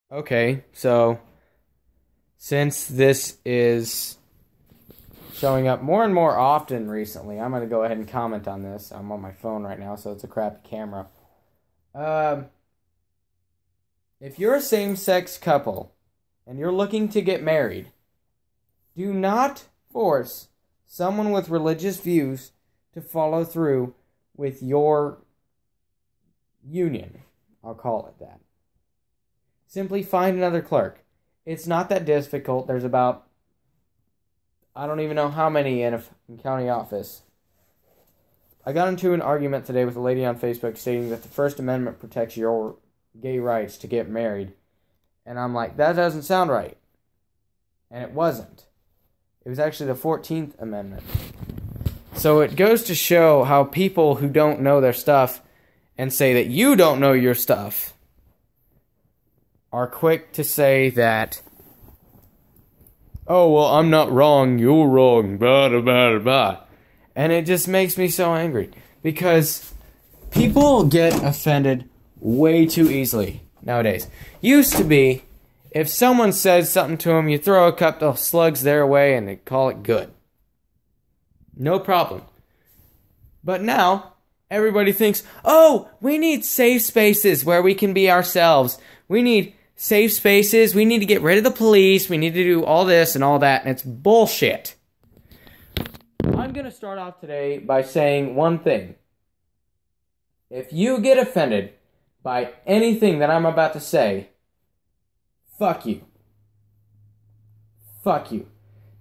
Okay, so since this is showing up more and more often recently, I'm going to go ahead and comment on this. I'm on my phone right now, so it's a crappy camera. If you're a same-sex couple and you're looking to get married, do not force someone with religious views to follow through with your union. I'll call it that. Simply find another clerk. It's not that difficult. There's about, I don't even know how many in a county office. I got into an argument today with a lady on Facebook stating that the First Amendment protects your gay rights to get married. And I'm like, that doesn't sound right. And it wasn't. It was actually the 14th Amendment. So it goes to show how people who don't know their stuff and say that you don't know your stuff are quick to say that, oh, well, I'm not wrong, you're wrong, blah, blah, blah, blah. And it just makes me so angry. Because people get offended way too easily nowadays. Used to be, if someone says something to them, you throw a couple of slugs their way and they call it good. No problem. But now, everybody thinks, oh, we need safe spaces where we can be ourselves. We need safe spaces. We need to get rid of the police. We need to do all this and all that. And it's bullshit. I'm going to start off today by saying one thing. If you get offended by anything that I'm about to say, fuck you. Fuck you.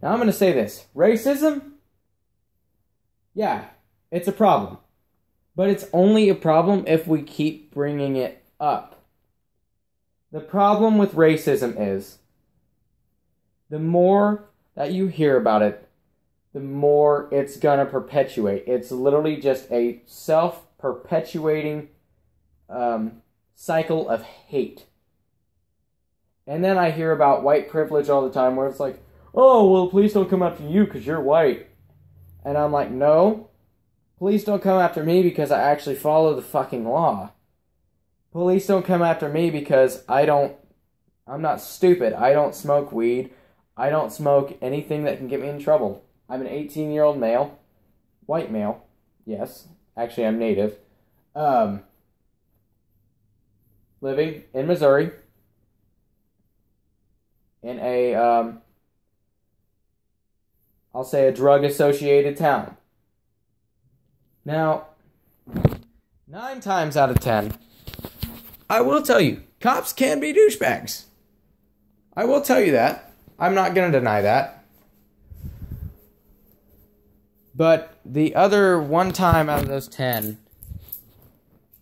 Now I'm going to say this. Racism? Yeah, it's a problem. But it's only a problem if we keep bringing it up. The problem with racism is, the more that you hear about it, the more it's gonna perpetuate. It's literally just a self-perpetuating cycle of hate. And then I hear about white privilege all the time, where it's like, oh, well, please don't come after you because you're white. And I'm like, no, please don't come after me because I actually follow the fucking law. Police don't come after me because I'm not stupid. I don't smoke weed. I don't smoke anything that can get me in trouble. I'm an 18-year-old male. White male. Yes. Actually, I'm native. Living in Missouri. In a, I'll say a drug-associated town. Now, 9 times out of 10, I will tell you, cops can be douchebags. I will tell you that. I'm not going to deny that. But the other 1 time out of those 10,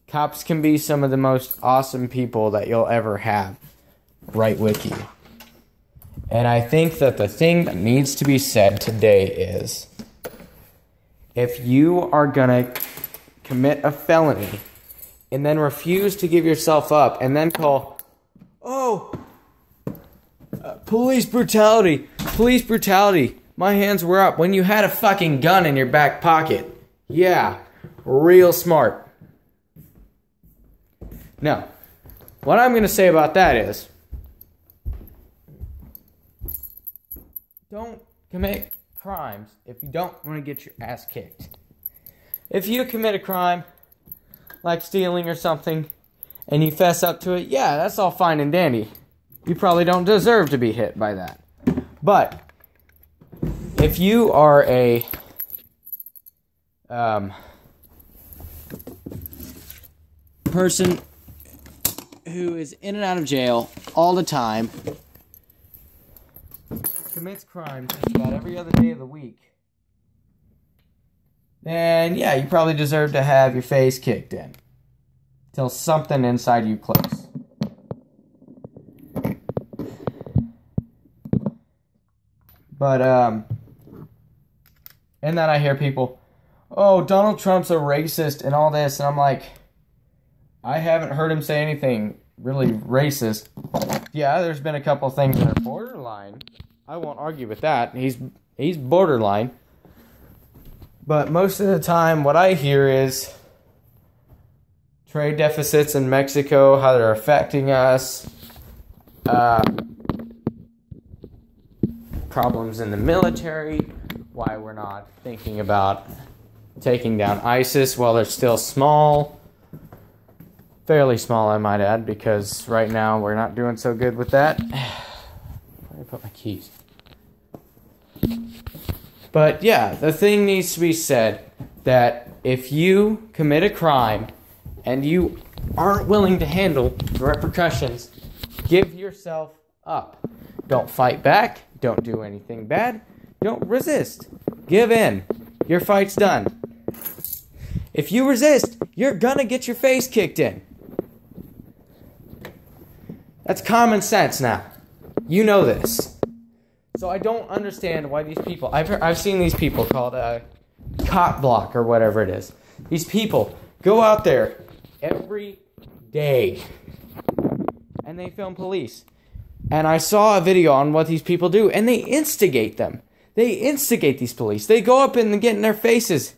cops can be some of the most awesome people that you'll ever have right with you. And I think that the thing that needs to be said today is, if you are going to commit a felony and then refuse to give yourself up and then call, oh, police brutality, my hands were up, when you had a fucking gun in your back pocket. Yeah, real smart. Now, what I'm going to say about that is, don't commit crimes if you don't want to get your ass kicked. If you commit a crime, like stealing or something, and you fess up to it, yeah, that's all fine and dandy. You probably don't deserve to be hit by that. But if you are a person who is in and out of jail all the time, commits crimes just about every other day of the week, then yeah, you probably deserve to have your face kicked in till something inside you clicks. But and then I hear people, oh, Donald Trump's a racist and all this, and I'm like, I haven't heard him say anything really racist. Yeah, there's been a couple things that are borderline. I won't argue with that. He's borderline. But most of the time, what I hear is trade deficits in Mexico, how they're affecting us, problems in the military, why we're not thinking about taking down ISIS while they're still small. Fairly small, I might add, because right now we're not doing so good with that. Where did I put my keys? But yeah, the thing needs to be said that if you commit a crime and you aren't willing to handle the repercussions, give yourself up. Don't fight back. Don't do anything bad. Don't resist. Give in. Your fight's done. If you resist, you're gonna get your face kicked in. That's common sense now. You know this. So I don't understand why these people... I've seen these people called cop block or whatever it is. These people go out there every day and they film police. And I saw a video on what these people do, and they instigate them. They instigate these police. They go up and get in their faces.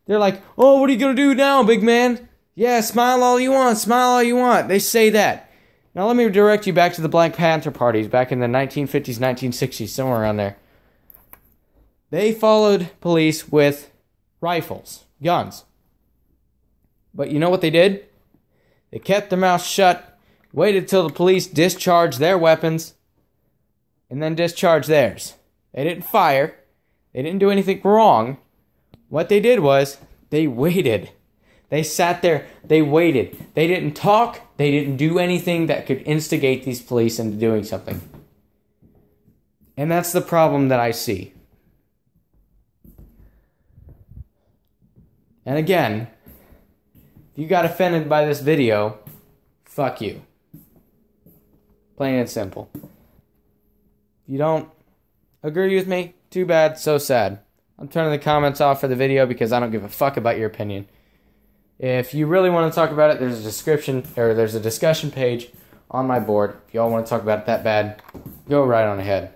They're like, oh, what are you going to do now, big man? Yeah, smile all you want, smile all you want. They say that. Now let me direct you back to the Black Panther parties back in the 1950s, 1960s, somewhere around there. They followed police with rifles, guns. But you know what they did? They kept their mouths shut, waited till the police discharged their weapons, and then discharged theirs. They didn't fire. They didn't do anything wrong. What they did was, they waited. They sat there, they waited. They didn't talk, they didn't do anything that could instigate these police into doing something. And that's the problem that I see. And again, if you got offended by this video, fuck you. Plain and simple. If you don't agree with me, too bad, so sad. I'm turning the comments off for the video because I don't give a fuck about your opinion. If you really want to talk about it, there's a discussion page on my board. If y'all want to talk about it that bad, go right on ahead.